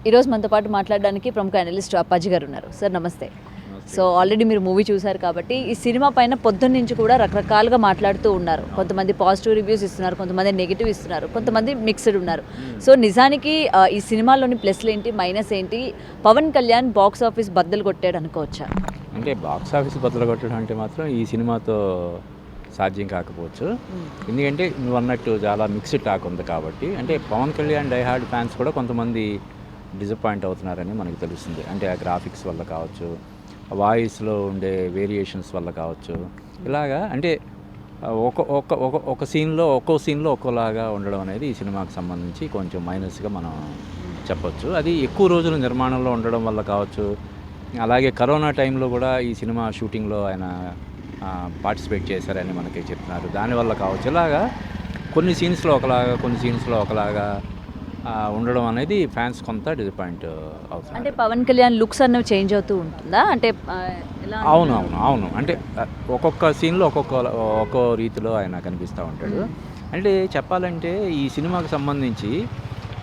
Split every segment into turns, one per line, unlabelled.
ఈరోజు మనతో పాటు మాట్లాడడానికి ప్రముఖ అనలిస్ట్ అప్పాజీ గారు ఉన్నారు. సార్ నమస్తే. సో ఆల్రెడీ మీరు మూవీ చూశారు కాబట్టి ఈ సినిమా పైన పొద్దున్న నుంచి కూడా రకరకాలుగా మాట్లాడుతూ ఉన్నారు. కొంతమంది పాజిటివ్ రివ్యూస్ ఇస్తున్నారు, కొంతమంది నెగిటివ్ ఇస్తున్నారు, కొంతమంది మిక్స్డ్ ఉన్నారు. సో నిజానికి ఈ సినిమాలోని ప్లస్లు ఏంటి, మైనస్ ఏంటి? పవన్ కళ్యాణ్ బాక్స్ ఆఫీస్ బద్దలు కొట్టాడు అనుకోవచ్చా?
అంటే బాక్స్ ఆఫీస్ బద్దలు కొట్టడం అంటే మాత్రం ఈ సినిమాతో సాధ్యం కాకపోవచ్చు. ఎందుకంటే నువ్వు అన్నట్టు చాలా మిక్స్డ్ టాక్ ఉంది కాబట్టి. అంటే పవన్ కళ్యాణ్ డైహార్డ్ ఫ్యాన్స్ కూడా కొంతమంది డిసప్పాయింట్ అవుతున్నారని మనకు తెలుస్తుంది. అంటే ఆ గ్రాఫిక్స్ వల్ల కావచ్చు, వాయిస్లో ఉండే వేరియేషన్స్ వల్ల కావచ్చు. ఇలాగా అంటే ఒక్కో సీన్లో ఒక్కోలాగా ఉండడం అనేది ఈ సినిమాకి సంబంధించి కొంచెం మైనస్గా మనం చెప్పొచ్చు. అది ఎక్కువ రోజులు నిర్మాణంలో ఉండడం వల్ల కావచ్చు. అలాగే కరోనా టైంలో కూడా ఈ సినిమా షూటింగ్లో ఆయన పార్టిసిపేట్ చేశారని మనకి చెప్తున్నారు. దానివల్ల కావచ్చు. ఇలాగా కొన్ని సీన్స్లో ఒకలాగా ఉండడం అనేది ఫ్యాన్స్ కొంత డిసప్పాయింట్ అవుతుంది.
అంటే పవన్ కళ్యాణ్ లుక్స్ అన్నవి చేంజ్ అవుతూ ఉంటుందా? అంటే
అవును. అంటే ఒక్కొక్క సీన్లో ఒక్కో రీతిలో ఆయన కనిపిస్తూ ఉంటాడు. అంటే చెప్పాలంటే ఈ సినిమాకి సంబంధించి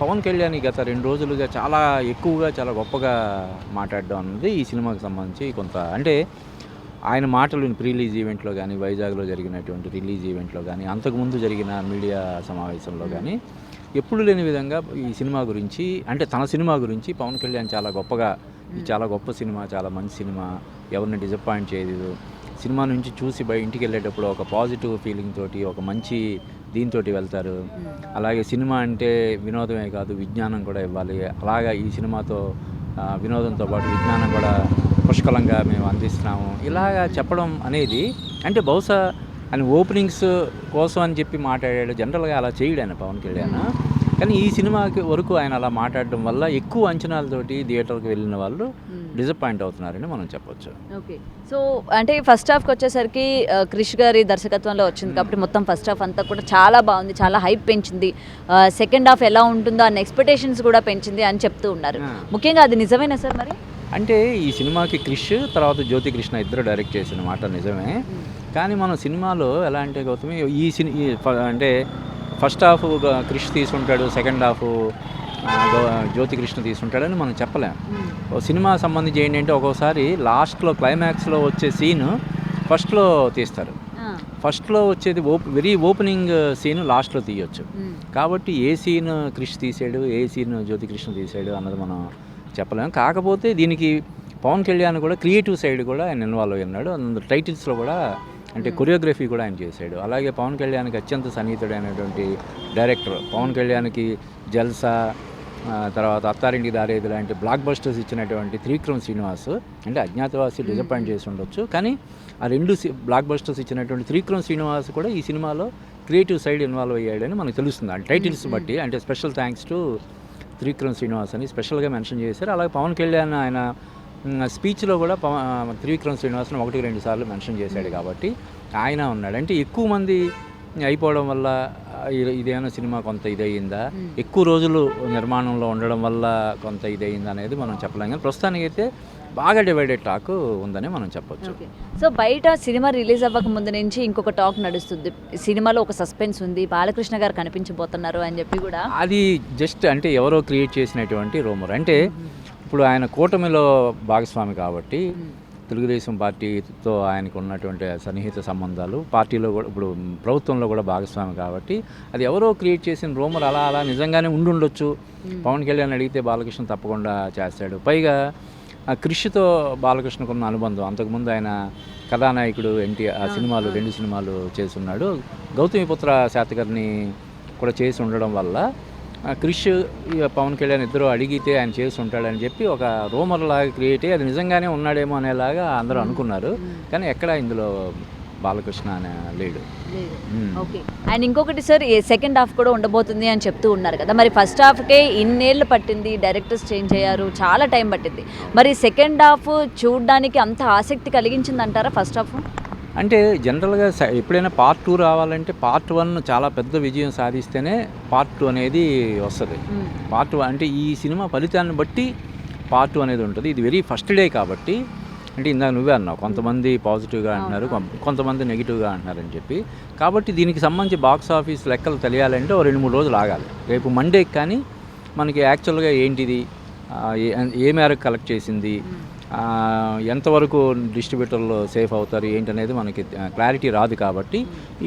పవన్ కళ్యాణ్ గత 2 రోజులుగా చాలా ఎక్కువగా చాలా గొప్పగా మాట్లాడడం అన్నది ఈ సినిమాకి సంబంధించి కొంత అంటే ఆయన మాటలు ప్రీ-రిలీజ్ ఈవెంట్లో కానీ, వైజాగ్లో జరిగినటువంటి రిలీజ్ ఈవెంట్లో కానీ, అంతకుముందు జరిగిన మీడియా సమావేశంలో కానీ ఎప్పుడు లేని విధంగా ఈ సినిమా గురించి అంటే తన సినిమా గురించి పవన్ కళ్యాణ్ చాలా గొప్పగా, ఇది చాలా గొప్ప సినిమా, చాలా మంచి సినిమా, ఎవరిని డిసప్పాయింట్ చేయదు, సినిమా నుంచి చూసి ఇంటికి వెళ్ళేటప్పుడు ఒక పాజిటివ్ ఫీలింగ్ తోటి ఒక మంచి దీంతో వెళ్తారు. అలాగే సినిమా అంటే వినోదమే కాదు, విజ్ఞానం కూడా ఇవ్వాలి. అలాగా ఈ సినిమాతో వినోదంతో పాటు విజ్ఞానం కూడా పుష్కలంగా మేము అందిస్తున్నాము. ఇలాగా చెప్పడం అనేది అంటే బహుశా ఆయన ఓపెనింగ్స్ కోసం అని చెప్పి మాట్లాడాడు. జనరల్గా అలా చేయడు ఆయన పవన్ కళ్యాణ్. కానీ ఈ సినిమాకి వరకు ఆయన అలా మాట్లాడడం వల్ల ఎక్కువ అంచనాలతోటి థియేటర్కి వెళ్ళిన వాళ్ళు డిసప్పాయింట్ అవుతున్నారని మనం చెప్పొచ్చు.
ఓకే. సో అంటే ఫస్ట్ హాఫ్కి వచ్చేసరికి క్రిష్ గారి దర్శకత్వంలో వచ్చింది కాబట్టి మొత్తం ఫస్ట్ హాఫ్ అంతా కూడా చాలా బాగుంది, చాలా హైప్ పెంచింది. సెకండ్ హాఫ్ ఎలా ఉంటుందో అన్న ఎక్స్పెక్టేషన్స్ కూడా పెంచింది అని చెప్తూ ఉన్నారు. ముఖ్యంగా అది నిజమేనా సార్? మరి
అంటే ఈ సినిమాకి క్రిష్ తర్వాత జ్యోతి కృష్ణ ఇద్దరు డైరెక్ట్ చేసిన మాట నిజమే. కానీ మన సినిమాలో ఎలా అంటే గౌతమి అంటే ఫస్ట్ హాఫ్ క్రిష్ తీసుకుంటాడు, సెకండ్ హాఫ్ జ్యోతి కృష్ణ తీసుకుంటాడని మనం చెప్పలేము. సినిమా సంబంధించి ఏంటంటే ఒక్కోసారి లాస్ట్లో క్లైమాక్స్లో వచ్చే సీన్ ఫస్ట్లో తీస్తారు. ఫస్ట్లో వచ్చేది వెరీ ఓపెనింగ్ సీన్ లాస్ట్లో తీయొచ్చు. కాబట్టి ఏ సీన్ క్రిష్ తీసాడు, ఏ సీన్ జ్యోతి కృష్ణ తీసాడు అన్నది మనం చెప్పలేము. కాకపోతే దీనికి పవన్ కళ్యాణ్ కూడా క్రియేటివ్ సైడ్ కూడా ఆయన ఇన్వాల్వ్ అయి ఉన్నాడు. టైటిల్స్లో కూడా అంటే కొరియోగ్రఫీ కూడా ఆయన చేశాడు. అలాగే పవన్ కళ్యాణ్కి అత్యంత సన్నిహితుడైనటువంటి డైరెక్టర్, పవన్ కళ్యాణ్కి జల్సా తర్వాత అత్తారింటికి దారేది లాంటి బ్లాక్ బస్టర్స్ ఇచ్చినటువంటి త్రివిక్రమ్ శ్రీనివాస్, అంటే అజ్ఞాతవాసి డిసప్పాయింట్ చేసి ఉండొచ్చు, కానీ ఆ 2 బ్లాక్ బస్టర్స్ ఇచ్చినటువంటి త్రివిక్రమ్ శ్రీనివాస్ కూడా ఈ సినిమాలో క్రియేటివ్ సైడ్ ఇన్వాల్వ్ అయ్యాడని మనకు తెలుస్తుంది. అంటే టైటిల్స్ బట్టి అంటే special thanks to Trivikram Srinivas అని స్పెషల్గా మెన్షన్ చేశారు. అలాగే పవన్ కళ్యాణ్ ఆయన స్పీచ్లో కూడా త్రివిక్రమ్ శ్రీనివాస్ని 1-2 సార్లు మెన్షన్ చేశాడు కాబట్టి ఆయన ఉన్నాడు. అంటే ఎక్కువ మంది అయిపోవడం వల్ల ఇదేమైనా సినిమా కొంత ఇదయ్యిందా, ఎక్కువ రోజులు నిర్మాణంలో ఉండడం వల్ల కొంత ఇదయ్యిందా అనేది మనం చెప్పలేం. కానీ ప్రస్తుతానికైతే బాగా డివైడెడ్ టాక్ ఉందని మనం చెప్పొచ్చు.
సో బయట సినిమా రిలీజ్ అవ్వక ముందు నుంచి ఇంకొక టాక్ నడుస్తుంది, సినిమాలో ఒక సస్పెన్స్ ఉంది, బాలకృష్ణ గారు కనిపించబోతున్నారు అని చెప్పి కూడా.
అది జస్ట్ అంటే ఎవరో క్రియేట్ చేసినటువంటి రూమర్. అంటే ఇప్పుడు ఆయన కూటమిలో భాగస్వామి కాబట్టి తెలుగుదేశం పార్టీతో ఆయనకు ఉన్నటువంటి సన్నిహిత సంబంధాలు, పార్టీలో కూడా ఇప్పుడు ప్రభుత్వంలో కూడా భాగస్వామి కాబట్టి అది ఎవరో క్రియేట్ చేసిన రూమర్ అలా నిజంగానే ఉండుండొచ్చు. పవన్ కళ్యాణ్ అడిగితే బాలకృష్ణ తప్పకుండా చేస్తాడు. పైగా క్రిష్తో బాలకృష్ణకు ఉన్న అనుబంధం, అంతకుముందు ఆయన కథానాయకుడు ఎన్టీఆర్ సినిమాలు 2 సినిమాలు చేస్తున్నాడు. గౌతమిపుత్ర శాతకర్ణి కూడా చేసి ఉండడం వల్ల క్రిష్ పవన్ కళ్యాణ్ ఇద్దరు అడిగితే ఆయన చేసి ఉంటాడని చెప్పి ఒక రూమర్ లాగా క్రియేట్ అయ్యి అది నిజంగానే ఉన్నాడేమో అనేలాగా అందరూ అనుకున్నారు. కానీ ఎక్కడ ఇందులో బాలకృష్ణ అనే లేడు.
ఓకే. అండ్ ఇంకొకటి సార్, సెకండ్ హాఫ్ కూడా ఉండబోతుంది అని చెప్తూ ఉన్నారు కదా. మరి ఫస్ట్ హాఫ్కే ఇన్నేళ్ళు పట్టింది, డైరెక్టర్స్ చేంజ్ అయ్యారు, చాలా టైం పట్టింది. మరి సెకండ్ హాఫ్ చూడడానికి అంత ఆసక్తి కలిగించింది అంటారా ఫస్ట్ హాఫ్?
అంటే జనరల్గా ఎప్పుడైనా పార్ట్ 2 రావాలంటే పార్ట్ 1 చాలా పెద్ద విజయం సాధిస్తేనే పార్ట్ 2 అనేది వస్తుంది. పార్ట్ 1 అంటే ఈ సినిమా ఫలితాన్ని బట్టి పార్ట్ 2 అనేది ఉంటుంది. ఇది వెరీ ఫస్ట్ డే కాబట్టి అంటే ఇందాక నువ్వే అన్నావు కొంతమంది పాజిటివ్గా అంటున్నారు, కొంతమంది నెగిటివ్గా అంటున్నారని చెప్పి. కాబట్టి దీనికి సంబంధించి బాక్స్ ఆఫీస్ లెక్కలు తెలియాలంటే 2-3 రోజులు ఆగాలి. రేపు మండే కానీ మనకి యాక్చువల్గా ఏంటిది ఏ మేరకు కలెక్ట్ చేసింది, ఎంతవరకు డిస్ట్రిబ్యూటర్లు సేఫ్ అవుతారు ఏంటనేది మనకి క్లారిటీ రాదు కాబట్టి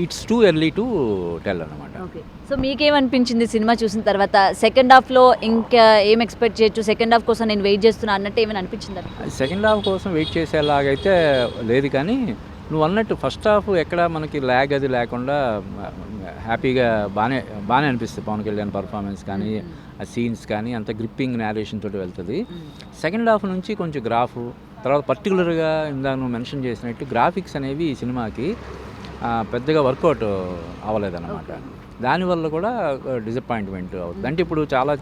it's too early to tell అనమాట.
ఓకే, సో మీకేమనిపించింది సినిమా చూసిన తర్వాత? సెకండ్ హాఫ్లో ఇంకా ఏం ఎక్స్పెక్ట్ చేయొచ్చు? సెకండ్ హాఫ్ కోసం నేను వెయిట్ చేస్తున్నా అన్నట్టు ఏమైనా అనిపించిందా?
సెకండ్ హాఫ్ కోసం వెయిట్ చేసేలాగైతే లేదు, కానీ నువ్వు అన్నట్టు ఫస్ట్ హాఫ్ ఎక్కడ మనకి ల్యాగ్ అది లేకుండా హ్యాపీగా బాగానే అనిపిస్తుంది. పవన్ కళ్యాణ్ పర్ఫార్మెన్స్ కానీ ఆ సీన్స్ కానీ అంత గ్రిప్పింగ్ నేరేషన్ తోటి వెళ్తుంది. సెకండ్ హాఫ్ నుంచి కొంచెం గ్రాఫ్, తర్వాత పర్టికులర్గా ఇందాక నువ్వు మెన్షన్ చేసినట్టు గ్రాఫిక్స్ అనేవి ఈ సినిమాకి పెద్దగా వర్కౌట్ అవ్వలేదన్నమాట. దానివల్ల కూడా డిసప్పాయింట్మెంట్ అవుతుంది. అంటే ఇప్పుడు చాలా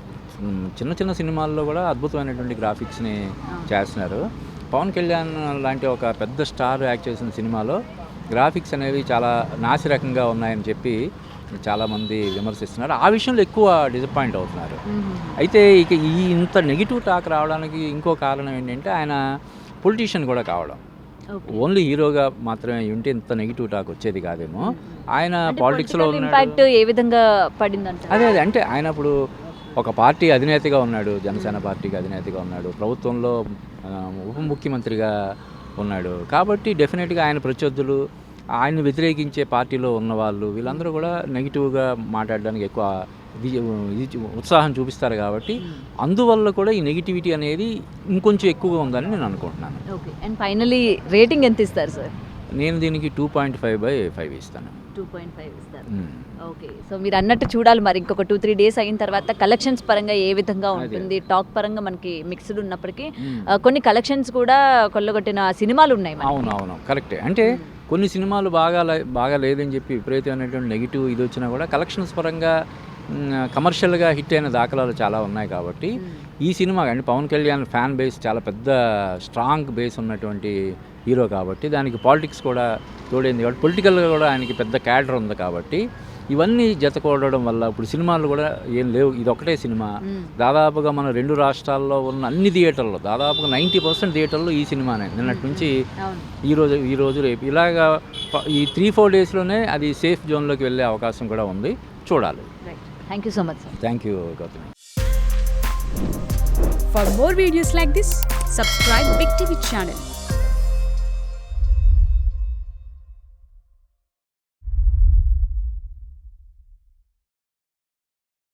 చిన్న చిన్న సినిమాల్లో కూడా అద్భుతమైనటువంటి గ్రాఫిక్స్ని చేస్తున్నారు. పవన్ కళ్యాణ్ లాంటి ఒక పెద్ద స్టార్ యాక్ట్ చేసిన సినిమాలో గ్రాఫిక్స్ అనేవి చాలా నాసిరకంగా ఉన్నాయని చెప్పి చాలామంది విమర్శిస్తున్నారు. ఆ విషయంలో ఎక్కువ డిసప్పాయింట్ అవుతున్నారు. అయితే ఇక ఇంత నెగిటివ్ టాక్ రావడానికి ఇంకో కారణం ఏంటంటే ఆయన పొలిటీషియన్ కూడా కావడం. ఓన్లీ హీరోగా మాత్రమే ఉంటే ఇంత నెగిటివ్ టాక్ వచ్చేది కాదేమో. ఆయన పాలిటిక్స్లో
ఇంపాక్ట్ ఏ విధంగా పడిందంటే
అదే అంటే ఆయన ఇప్పుడు ఒక పార్టీ అధినేతగా ఉన్నాడు, జనసేన పార్టీకి అధినేతగా ఉన్నాడు, ప్రభుత్వంలో ఉప ముఖ్యమంత్రిగా ఉన్నాడు. కాబట్టి డెఫినెట్గా ఆయన ప్రత్యర్థులు, ఆయన్ని వ్యతిరేకించే పార్టీలో ఉన్నవాళ్ళు వీళ్ళందరూ కూడా నెగిటివ్గా మాట్లాడడానికి ఎక్కువ ఉత్సాహం చూపిస్తారు. కాబట్టి అందువల్ల కూడా ఈ నెగిటివిటీ అనేది ఇంకొంచెం ఎక్కువగా ఉందని నేను అనుకుంటున్నాను.
ఓకే, అండ్ ఫైనలీ రేటింగ్ ఎంత ఇస్తారు సార్?
నేను దీనికి 2.5/5 ఇస్తాను.
2.5 ఇస్తారు. ఓకే, సో మీరు అన్నట్టు చూడాలి మరి ఇంకొక 2-3 డేస్ అయిన తర్వాత కలెక్షన్స్ పరంగా ఏ విధంగా ఉంటుంది. టాక్ పరంగా మనకి మిక్స్డ్ ఉన్నప్పటికీ కొన్ని కలెక్షన్స్ కూడా కొల్లగొట్టిన సినిమాలు ఉన్నాయి.
అవును కరెక్టే. అంటే కొన్ని సినిమాలు బాగా లేదని చెప్పి విపరీతమైనటువంటి నెగిటివ్ ఇది వచ్చినా కూడా కలెక్షన్స్ పరంగా కమర్షియల్గా హిట్ అయిన దాఖలాలు చాలా ఉన్నాయి. కాబట్టి ఈ సినిమా అంటే పవన్ కళ్యాణ్ ఫ్యాన్ బేస్ చాలా పెద్ద స్ట్రాంగ్ బేస్ ఉన్నటువంటి హీరో కాబట్టి దానికి పాలిటిక్స్ కూడా తోడైంది. కాబట్టి పొలిటికల్గా కూడా ఆయనకి పెద్ద క్యాడర్ ఉంది. కాబట్టి ఇవన్నీ జతకూడడం వల్ల ఇప్పుడు సినిమాలు కూడా ఏం లేవు. ఇది ఒకటే సినిమా. దాదాపుగా మన 2 రాష్ట్రాల్లో ఉన్న అన్ని థియేటర్లో దాదాపుగా 90% థియేటర్లో ఈ సినిమానే నిన్నటి నుంచి ఈ రోజు రేపు ఇలాగా ఈ 3-4 డేస్లోనే అది సేఫ్ జోన్లోకి వెళ్ళే అవకాశం కూడా ఉంది. చూడాలి.
Thank you so much sir.
Thank you Gautami.
For more videos like this, subscribe Big TV channel.